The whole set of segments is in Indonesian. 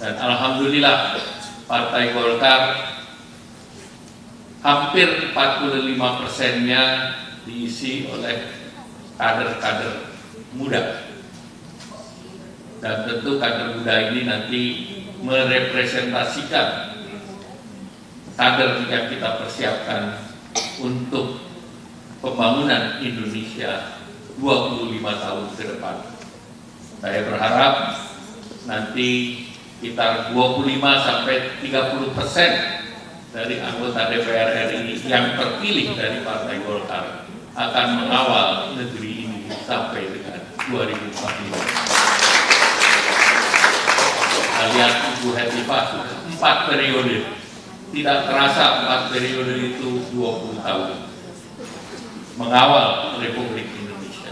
Dan alhamdulillah Partai Golkar hampir 45%-nya diisi oleh kader-kader muda. Dan tentu kader muda ini nanti merepresentasikan kader yang kita persiapkan untuk pembangunan Indonesia 25 tahun ke depan. Saya berharap nanti sekitar 25-30% dari anggota DPR RI yang terpilih dari Partai Golkar akan mengawal negeri ini sampai dengan 2045. Kita lihat Ibu Hetifah 4 periode, tidak terasa 4 periode itu 20 tahun mengawal Republik Indonesia.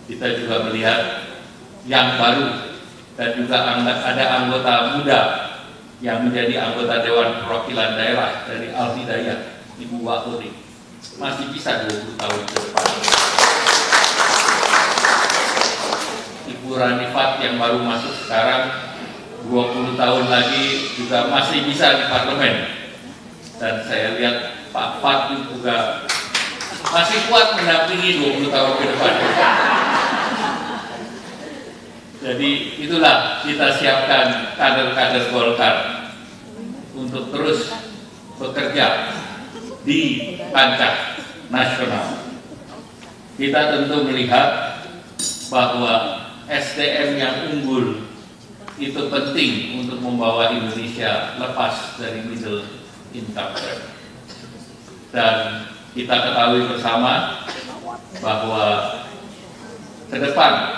Kita juga melihat yang baru dan juga ada anggota muda yang menjadi anggota Dewan Perwakilan Daerah dari Al-Hidayah, Ibu Wahuri, masih bisa 20 tahun ke depan. Ibu Ranifat yang baru masuk sekarang 20 tahun lagi juga masih bisa di parlemen. Dan saya lihat Pak Fat juga masih kuat mendampingi 20 tahun ke depan. Jadi itulah kita siapkan kader-kader Golkar untuk terus bekerja di kancah nasional. Kita tentu melihat bahwa SDM yang unggul itu penting untuk membawa Indonesia lepas dari middle income trap. Dan kita ketahui bersama bahwa ke depan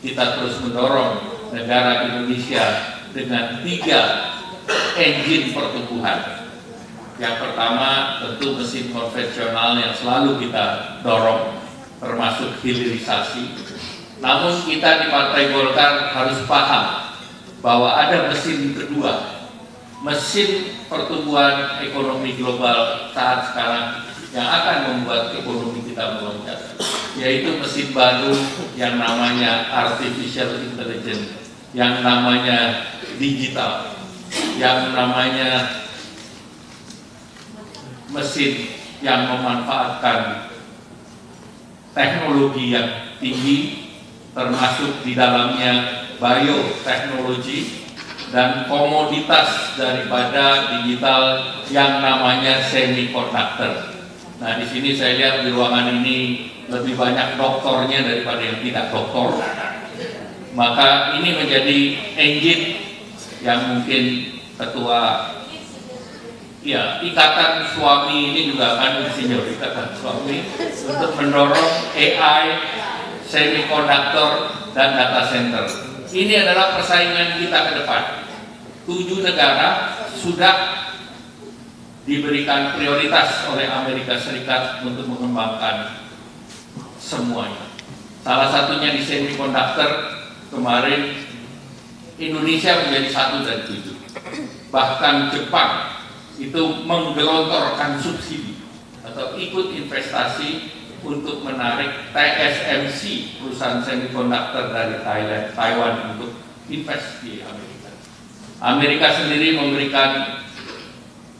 kita terus mendorong negara Indonesia dengan 3 engine pertumbuhan. Yang pertama tentu mesin konvensional yang selalu kita dorong, termasuk hilirisasi. Namun kita di Partai Golkar harus paham bahwa ada mesin kedua, mesin pertumbuhan ekonomi global saat sekarang yang akan membuat ekonomi kita melonjak, yaitu mesin baru yang namanya artificial intelligence, yang namanya digital, yang namanya mesin yang memanfaatkan teknologi yang tinggi, termasuk di dalamnya bioteknologi dan komoditas daripada digital yang namanya semiconductor. Nah, di sini saya lihat di ruangan ini lebih banyak doktornya daripada yang tidak doktor. Maka ini menjadi engine yang mungkin ketua ikatan suami ini juga akan insinyur ikatan suami untuk mendorong AI, semiconductor dan data center. Ini adalah persaingan kita ke depan. 7 negara sudah diberikan prioritas oleh Amerika Serikat untuk mengembangkan semuanya. Salah satunya di semiconductor, kemarin Indonesia menjadi 1 dari 7. Bahkan Jepang itu menggelontorkan subsidi atau ikut investasi untuk menarik TSMC, perusahaan semiconductor dari Taiwan untuk investasi di Amerika. Amerika sendiri memberikan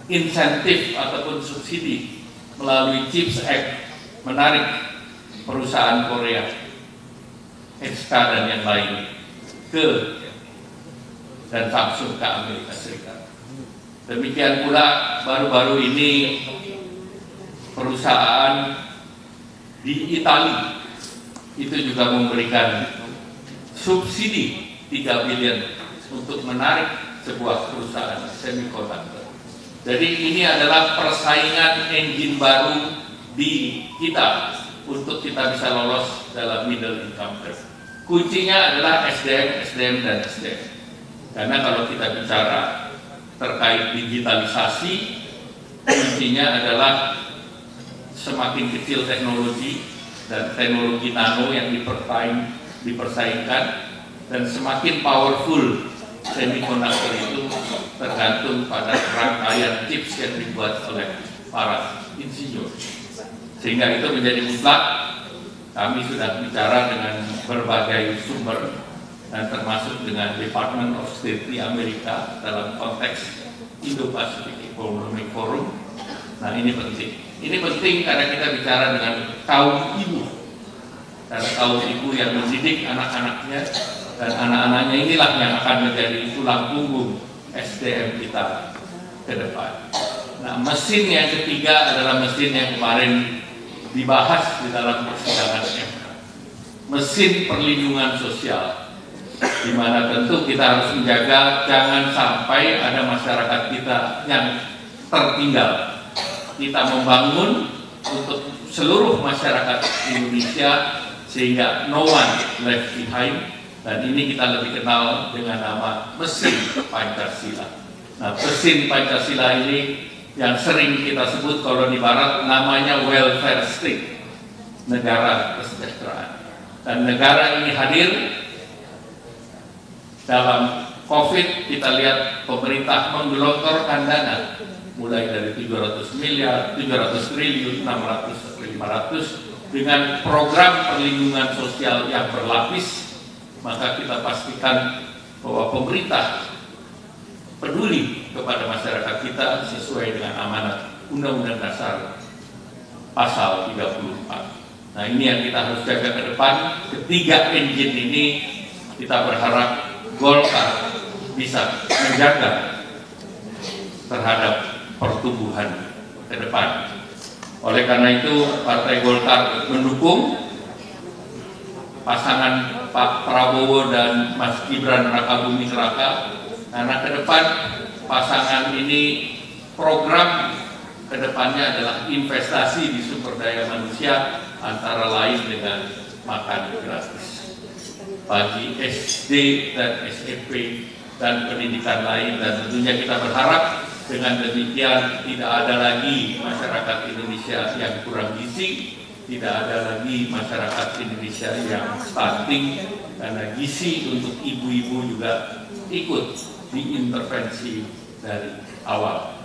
insentif ataupun subsidi melalui CHIPS Act, menarik perusahaan Korea, SK dan yang lain dan Samsung ke Amerika Serikat. Demikian pula baru-baru ini perusahaan di Italia itu juga memberikan subsidi 3 billion untuk menarik sebuah perusahaan semiconductor. Jadi ini adalah persaingan engine baru di kita untuk kita bisa lolos dalam middle income gap. Kuncinya adalah SDM, SDM, dan SDM. Karena kalau kita bicara terkait digitalisasi, kuncinya adalah semakin kecil teknologi dan teknologi nano yang dipersaingkan, dan semakin powerful semiconductor itu tergantung pada rangkaian chips yang dibuat oleh para insinyur. Sehingga itu menjadi mutlak. Kami sudah bicara dengan berbagai sumber dan termasuk dengan Department of State di Amerika dalam konteks Indo-Pacific Economic Forum. Nah, ini penting. Ini penting karena kita bicara dengan kaum ibu. Karena kaum ibu yang mendidik anak-anaknya, dan anak-anaknya inilah yang akan menjadi tulang punggung SDM kita ke depan. Nah, mesin yang ketiga adalah mesin yang kemarin dibahas di dalam persidangan MK. Mesin perlindungan sosial, di mana tentu kita harus menjaga jangan sampai ada masyarakat kita yang tertinggal. Kita membangun untuk seluruh masyarakat Indonesia sehingga no one left behind, dan ini kita lebih kenal dengan nama mesin Pancasila. Nah, mesin Pancasila ini yang sering kita sebut kalau di Barat namanya welfare state, negara kesejahteraan. Dan negara ini hadir dalam COVID. Kita lihat pemerintah menggelontorkan dana mulai dari 700 miliar, 700 triliun, 600, 500 dengan program perlindungan sosial yang berlapis. Maka kita pastikan bahwa pemerintah peduli kepada masyarakat kita sesuai dengan amanat Undang-Undang Dasar Pasal 34. Nah, ini yang kita harus jaga ke depan. Ketiga engine ini kita berharap Golkar bisa menjaga terhadap pertumbuhan ke depan. Oleh karena itu, Partai Golkar mendukung pasangan Pak Prabowo dan Mas Gibran Rakabuming Raka, karena ke depan pasangan ini program ke depannya adalah investasi di sumber daya manusia, antara lain dengan makan gratis bagi SD dan SMP dan pendidikan lain. Dan tentunya kita berharap dengan demikian tidak ada lagi masyarakat Indonesia yang kurang gizi, tidak ada lagi masyarakat Indonesia yang stunting, karena gizi untuk ibu-ibu juga ikut diintervensi dari awal.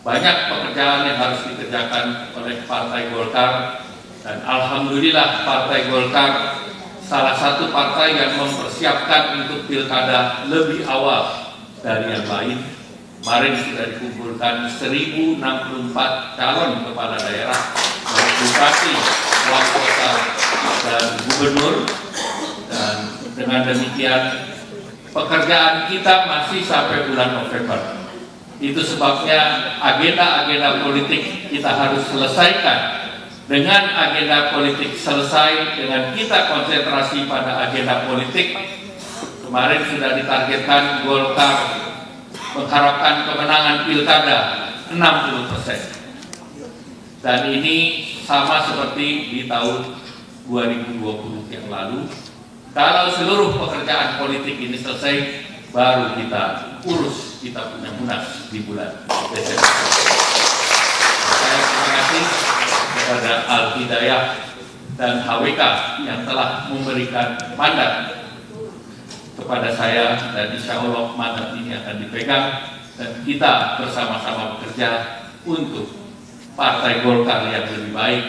Banyak pekerjaan yang harus dikerjakan oleh Partai Golkar, dan alhamdulillah Partai Golkar salah satu partai yang mempersiapkan untuk pilkada lebih awal dari yang lain. Kemarin sudah dikumpulkan 1064 calon kepala daerah, bupati, wali kota, dan gubernur. Dan dengan demikian pekerjaan kita masih sampai bulan November. Itu sebabnya agenda-agenda politik kita harus selesaikan. Dengan agenda politik selesai, dengan kita konsentrasi pada agenda politik, kemarin sudah ditargetkan Golkar mengharapkan kemenangan pilkada 60%. Dan ini sama seperti di tahun 2020 yang lalu. Kalau seluruh pekerjaan politik ini selesai, baru kita urus kita punya munas di bulan Desember. Saya terima kasih kepada Al-Hidayah dan HWK yang telah memberikan mandat kepada saya, dan insya Allah mandat ini akan dipegang dan kita bersama-sama bekerja untuk Partai Golkar yang lebih baik,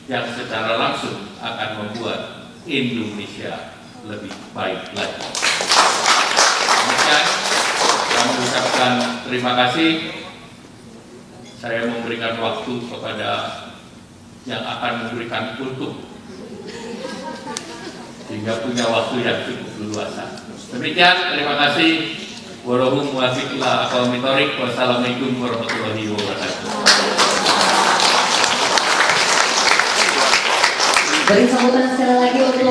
yang secara langsung akan membuat Indonesia lebih baik lagi. Demikian, saya mengucapkan terima kasih. Saya memberikan waktu kepada yang akan memberikan kultum sehingga punya waktu yang cukup luas. Demikian, terima kasih. Wallahum muwaffiq ila aqwamit thoriq. Wassalamualaikum warahmatullahi wabarakatuh. Beri sambutan sekali lagi untuk